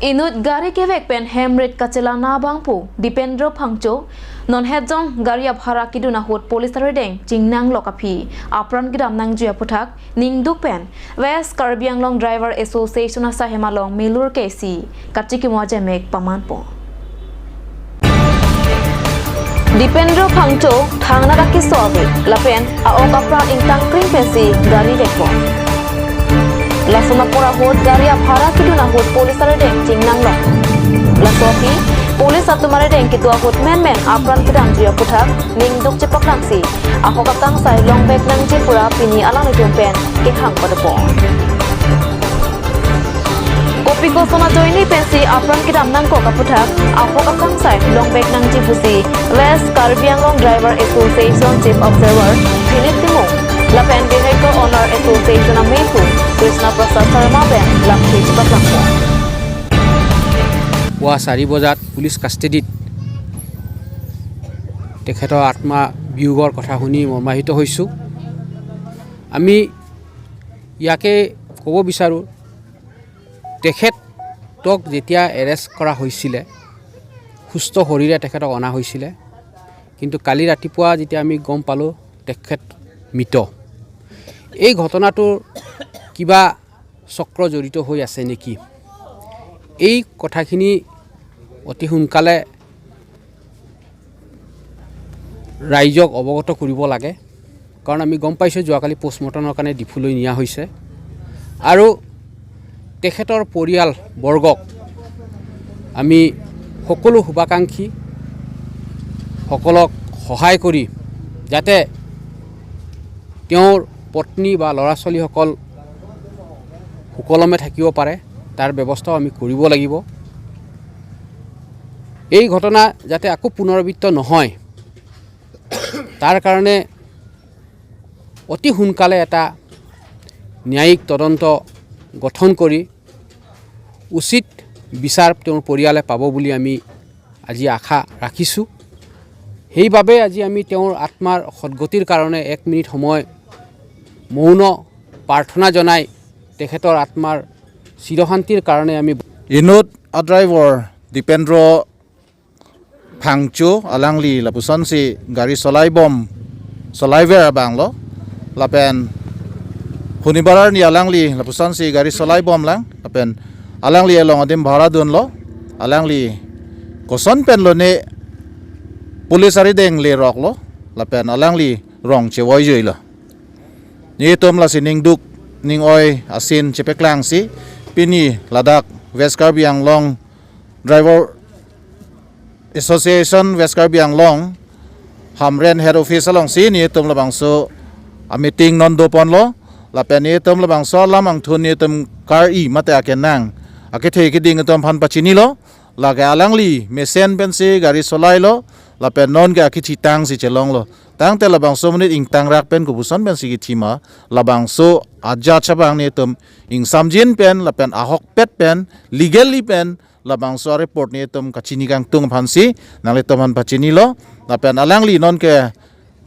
Inut gari kevek pen hemret kacela na bangpu Dipendro Phangcho non hejong gari abhara kiduna hot police redeng jingnang lokapi apran gidam nang jua puthak ningduk pen West Karbi Anglong Driver Association asa hemalong milur kesi kachiki moje mek pamanpo Dipendro Phangcho thangna rakhi sobe lapen aok apran ingtang kring pensi gari dekpo Lasuna pora hot gari abhara kiduna hot police redeng jingnang lok Lasopi Polis satu mare deng kitua hut men apran kedang jua puthak ning duk cepak langsi ahok akang sai long bek nang jepura pini alang pen ke hang padepo Kopi kosona joini pensi apran kedam nang ko kaputhak ahok akang sai long bek nang jibusi West Karbi Anglong Driver Association Chief Observer Philip Timo Lapen Vehicle Owner Association Amepu Krishna Prasad Sharma ben lakhi cepak langko পুৱা 4 বজাত police কাষ্টেডিত তেখেতৰ আত্মা বিয়োগৰ কথা শুনি মৰ্মাহিত হৈছোঁ আমি ইয়াকে ক'ব বিচাৰোঁ তেখেতক যেতিয়া এৰেষ্ট কৰা হৈছিলে সুস্থ শৰীৰে তেখেতক অনা হৈছিলে কিন্তু কালি ৰাতিপুৱা যেতিয়া আমি গম পালোঁ তেখেত মৃত এই ঘটনাটোৰ কিবা চক্ৰ জড়িত হৈ আছে নেকি এই কথাখিনি অতি সোনকালে ৰাইজক অৱগত কৰিব লাগে কাৰণ আমি গম পাইছোঁ যোৱাকালি পোষ্টমৰ্টমৰ কাৰণে ডিফুলৈ নিয়া হৈছে আৰু তেখেতৰ পৰিয়াল বৰ্গক আমি সকলো শুভাকাংক্ষী সকলক সহায় কৰি যাতে তেওঁৰ পত্নী বা ল'ৰা ছোৱালীসকল সুকলমে থাকিব পাৰে তাৰ ব্যৱস্থাও আমি কৰিব লাগিব এই ঘটনা যাতে আকৌ পুনৰাবৃত্ত নহয় তাৰ কাৰণে অতি সোনকালে এটা ন্যায়িক তদন্ত গঠন কৰি উচিত বিচাৰ তেওঁৰ পৰিয়ালে পাব বুলি আমি আজি আশা ৰাখিছোঁ সেইবাবে আজি আমি তেওঁৰ আত্মাৰ সদ্গতিৰ কাৰণে 1 মিনিট সময় মৌন প্ৰাৰ্থনা জনাই তেখেতৰ আত্মাৰ চিৰশান্তিৰ কাৰণে আমি Inut a driver Dipendro Phangcho alangli lapuson si gari solai bom solai ver banglo lapen hunibarar ni alangli lapuson si gari solai bom lang lapen alangli elong adim bhara dun lo alangli koson pen lo ne police ari deng le rok lo lapen alangli rong chewoi joi lo ni tom la sining duk ning oi asin chepeklang si Pini Ladak West Karbi Anglong Driver Association West Karbi Anglong Hamren Head Office along si ni tum labang so a meeting non do pon lo la pen ni tum labang so lamang thun ni tum kar I mate akenang akethe ki ding tum phan pachini lo la ga alangli mesen pen si gari solai lo la pen non ga kichi tang si chelong lo tang te labang so minute ing tang rak pen ku buson pen si ki thima labang so aja chabang ni tum ing samjin pen la pen ahok pet pen legally pen labang so report ni tum kachini kang tung phansi nang le tum han pachini lo la pen alangli non ke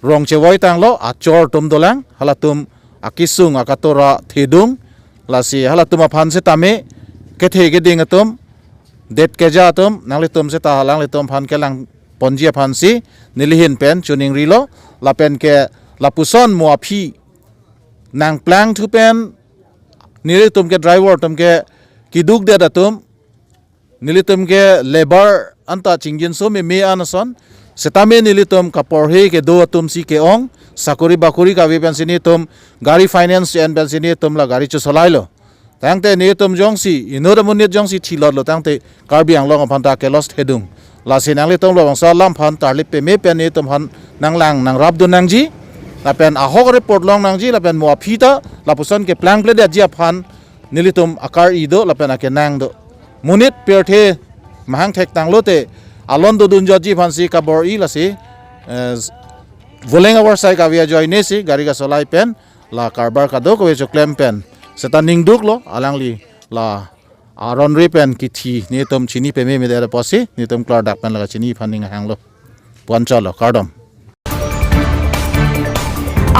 rong chewoi tang lo achor tum dolang halatum akisung akatora thedung la si halatum phan se tame ke the ke ding tum det ke ja tum nang le tum se ta halang le tum phan ke lang ponjia phansi nilihin pen chuning rilo la pen ke lapuson muapi nang plang thu pen nili tum ke driver tum ke kiduk de datum nili tum ke labor anta chingjin so me anason setame nili tum kapor he ke do tum si ke ong sakuri bakuri ka vi pen sini tum gari finance and pen sini tum la gari chu solai lo tangte ni tum jongsi inod munit jongsi thilot lo tangte Karbi Anglong phanta ke lost hedung la sinang li tum lo bang so lam phan tarlip pe me pen ni tum han nang lang nang rab du nang ji la pen ahok report long nang ji la pen mo phita la puson ke plang ple de ji phan nilitum akar I do la pen ake nang do munit perthe mahang thek tang lo te alon do dun ji phan si ka bor I la si voleng our sai ka via join ne si gari ka solai pen la karbar ka do ko jo claim pen seta ning duk lo alangli la aron ri pen ki thi ni tum chini pe me de posi ni tum klar dak pen la chini phaning hang lo ponchalo kardom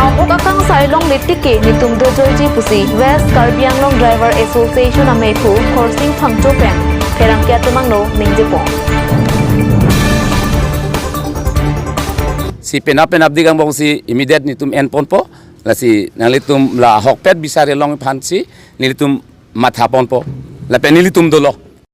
ahok akang sai long litike nitum do joiji pusi West Karbi Anglong Driver Association ametu Khorsing Phangcho pen Kerang kia tumangno ning Jepong. Si penap digang bong si immediate nitum en ponpo la si nalitum la hokpet bisare long phansi nilitum mathapon po la penilitum dolo